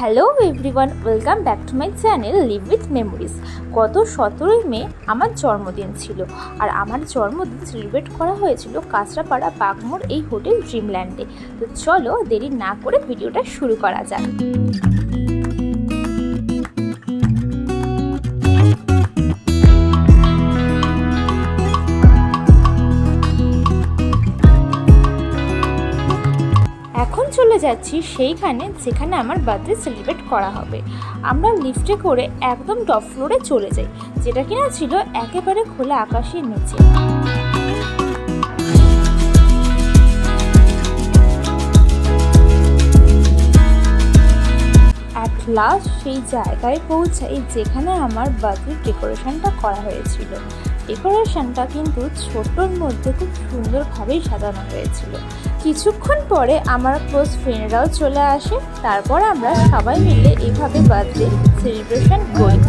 Hello everyone, welcome back to my channel live with memories. গত 17ই মে আমার জন্মদিন ছিল, আর আমার জন্মদিন সেলিব্রেট করা হয়েছিল কাঁচরাপাড়া বাগমোড় এই হোটেল ড্রিমল্যান্ডে। তো চলো দেরি না করে ভিডিওটা শুরু করা যাক। এখন চলে যাচ্ছি সেইখানে যেখানে আমার বার্থডে সেলিব্রেট করা হবে। আমরা লিফটে করে একদম টপ ফ্লোরে চলে যাই, যেটা কিনা ছিল একেবারে খোলা আকাশের নিচে। অ্যাট লাস্ট সেই জায়গায় পৌঁছাই যেখানে আমার বার্থডে ডেকোরেশনটা করা হয়েছিল। ডেকোরেশনটা কিন্তু ছোট্টর মধ্যে খুব সুন্দরভাবেই সাজানো হয়েছিল। কিছুক্ষণ পরে আমার ক্লোজ ফ্রেন্ডরাও চলে আসে, তারপর আমরা সবাই মিলে এইভাবে বার্থডে সেলিব্রেশন করি।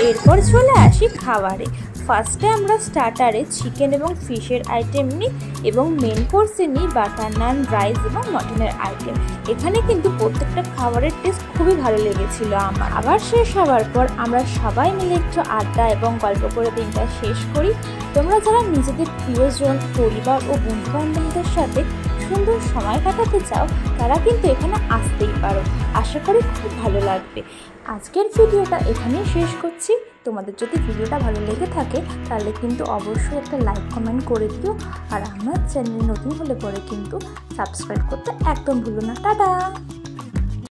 এরপর চলে আসি খাবারে। ফার্স্টে আমরা স্টার্টারে চিকেন এবং ফিশের আইটেম নিই, এবং মেন কোর্সে নিই বাটার নান, রাইস এবং মটনের আইটেম। এখানে কিন্তু প্রত্যেকটা খাবারের টেস্ট খুবই ভালো লেগেছিল আমার। আবার শেষ হওয়ার পর আমরা সবাই মিলে একটু আড্ডা এবং গল্প করে দিনটা শেষ করি। তোমরা যারা নিজেদের প্রিয়জন, পরিবার ও বন্ধুবান্ধবদের সাথে সুন্দর সময় কাটাতে চাও, তারা কিন্তু এখানে আসতেই পারো। আশা করি খুব ভালো লাগবে। আজকের ভিডিওটা এখানেই শেষ করছি। তোমাদের যদি ভিডিওটা ভালো লেগে থাকে তাহলে কিন্তু অবশ্যই একটা লাইক কমেন্ট করে দিও, আর আমার চ্যানেল নতুন হলে পরে কিন্তু সাবস্ক্রাইব করতে একদম ভুলো না। টাটা।